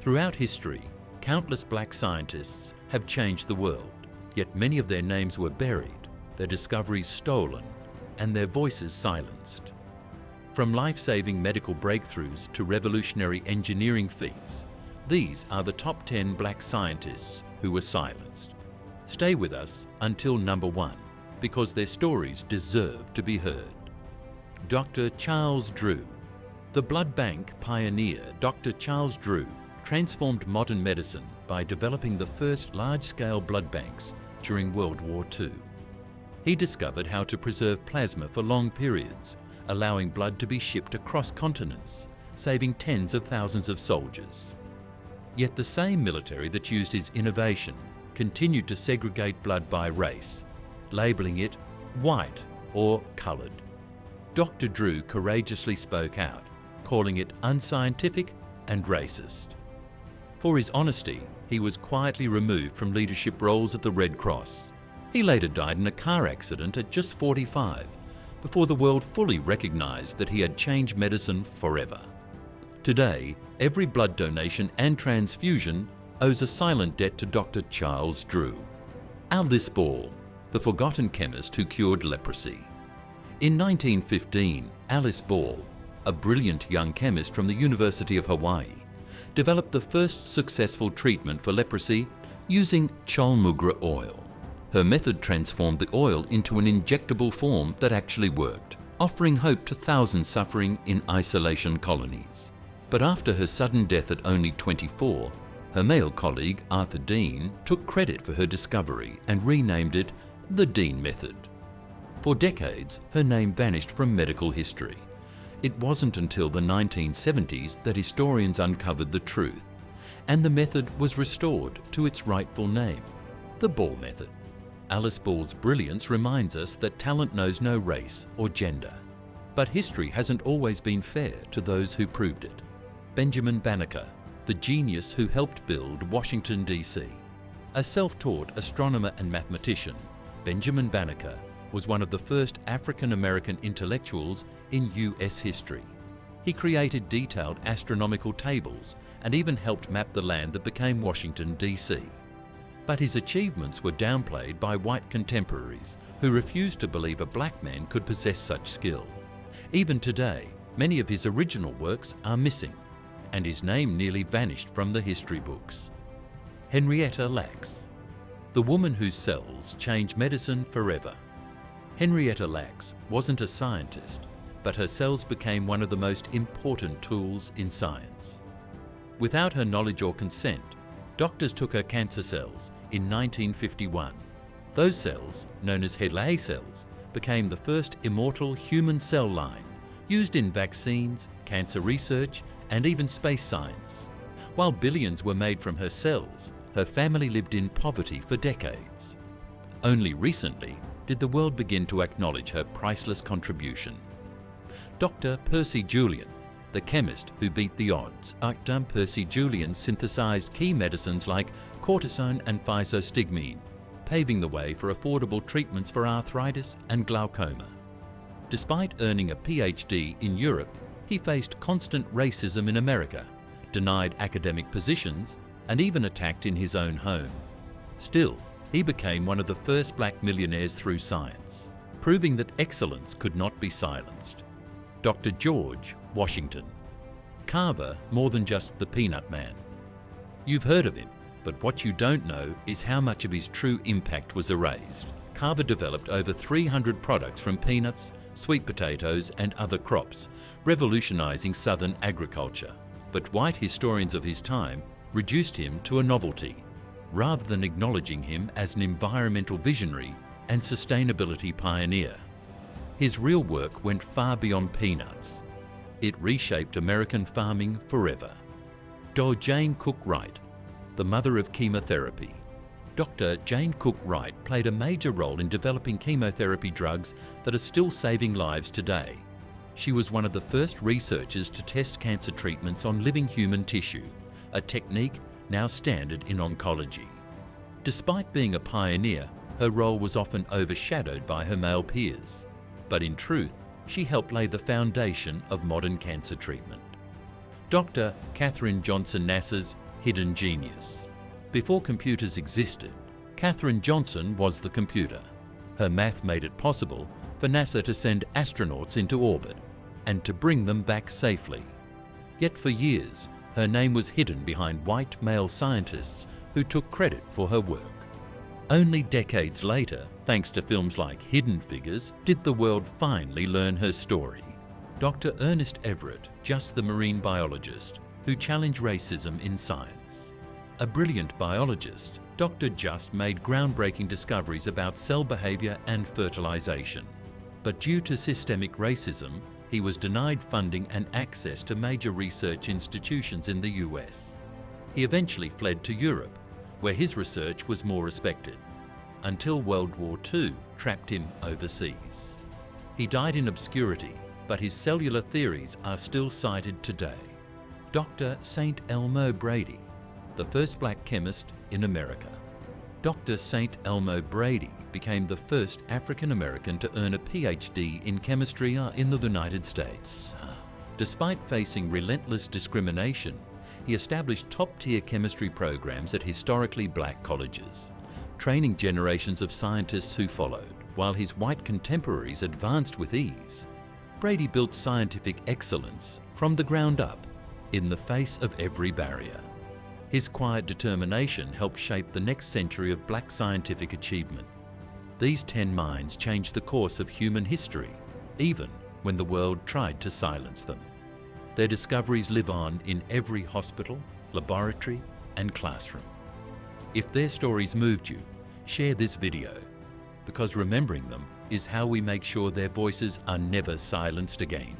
Throughout history, countless black scientists have changed the world, yet many of their names were buried, their discoveries stolen, and their voices silenced. From life-saving medical breakthroughs to revolutionary engineering feats, these are the top 10 black scientists who were silenced. Stay with us until number 1, because their stories deserve to be heard. Dr. Charles Drew. The blood bank pioneer Dr. Charles Drew transformed modern medicine by developing the first large-scale blood banks during World War II. He discovered how to preserve plasma for long periods, allowing blood to be shipped across continents, saving tens of thousands of soldiers. Yet the same military that used his innovation continued to segregate blood by race, labeling it white or coloured. Dr. Drew courageously spoke out, calling it unscientific and racist. For his honesty, he was quietly removed from leadership roles at the Red Cross. He later died in a car accident at just 45, before the world fully recognised that he had changed medicine forever. Today, every blood donation and transfusion owes a silent debt to Dr. Charles Drew. Alice Ball, the forgotten chemist who cured leprosy. In 1915, Alice Ball, a brilliant young chemist from the University of Hawaii, developed the first successful treatment for leprosy using cholmugra oil. Her method transformed the oil into an injectable form that actually worked, offering hope to thousands suffering in isolation colonies. But after her sudden death at only 24, her male colleague Arthur Dean took credit for her discovery and renamed it the Dean method. For decades, her name vanished from medical history. It wasn't until the 1970s that historians uncovered the truth, and the method was restored to its rightful name, the Ball method. Alice Ball's brilliance reminds us that talent knows no race or gender. But history hasn't always been fair to those who proved it. Benjamin Banneker, the genius who helped build Washington, D.C. A self-taught astronomer and mathematician, Benjamin Banneker was one of the first African-American intellectuals in US history. He created detailed astronomical tables and even helped map the land that became Washington, D.C. But his achievements were downplayed by white contemporaries who refused to believe a black man could possess such skill. Even today, many of his original works are missing, and his name nearly vanished from the history books. Henrietta Lacks, the woman whose cells changed medicine forever. Henrietta Lacks wasn't a scientist, but her cells became one of the most important tools in science. Without her knowledge or consent, doctors took her cancer cells in 1951. Those cells, known as HeLa cells, became the first immortal human cell line used in vaccines, cancer research, and even space science. While billions were made from her cells, her family lived in poverty for decades. Only recently did the world begin to acknowledge her priceless contribution. Dr. Percy Julian, the chemist who beat the odds. Dr. Percy Julian synthesized key medicines like cortisone and physostigmine, paving the way for affordable treatments for arthritis and glaucoma. Despite earning a PhD in Europe, he faced constant racism in America, denied academic positions, and even attacked in his own home. Still, he became one of the first black millionaires through science, proving that excellence could not be silenced. Dr. George Washington. Carver more than just the Peanut Man. You've heard of him, but what you don't know is how much of his true impact was erased. Carver developed over 300 products from peanuts, sweet potatoes, and other crops, revolutionizing Southern agriculture. But white historians of his time reduced him to a novelty, rather than acknowledging him as an environmental visionary and sustainability pioneer. His real work went far beyond peanuts. It reshaped American farming forever. Dr. Jane Cook Wright, the mother of chemotherapy. Dr. Jane Cook Wright played a major role in developing chemotherapy drugs that are still saving lives today. She was one of the first researchers to test cancer treatments on living human tissue, a technique now standard in oncology. Despite being a pioneer, her role was often overshadowed by her male peers. But in truth, she helped lay the foundation of modern cancer treatment. Dr. Katherine Johnson Nass's hidden genius. Before computers existed, Katherine Johnson was the computer. Her math made it possible for NASA to send astronauts into orbit and to bring them back safely. Yet for years, her name was hidden behind white male scientists who took credit for her work. Only decades later, thanks to films like Hidden Figures, did the world finally learn her story. Dr. Ernest Everett, just the marine biologist who challenged racism in science. A brilliant biologist, Dr. Just made groundbreaking discoveries about cell behavior and fertilization. But due to systemic racism, he was denied funding and access to major research institutions in the US. He eventually fled to Europe, where his research was more respected, until World War II trapped him overseas. He died in obscurity, but his cellular theories are still cited today. Dr. St. Elmo Brady, the first black chemist in America. Dr. St. Elmo Brady became the first African American to earn a PhD in chemistry in the United States. Despite facing relentless discrimination, he established top-tier chemistry programs at historically black colleges, training generations of scientists who followed, while his white contemporaries advanced with ease. Brady built scientific excellence from the ground up, in the face of every barrier. His quiet determination helped shape the next century of black scientific achievement. These 10 minds changed the course of human history, even when the world tried to silence them. Their discoveries live on in every hospital, laboratory, and classroom. If their stories moved you, share this video, because remembering them is how we make sure their voices are never silenced again.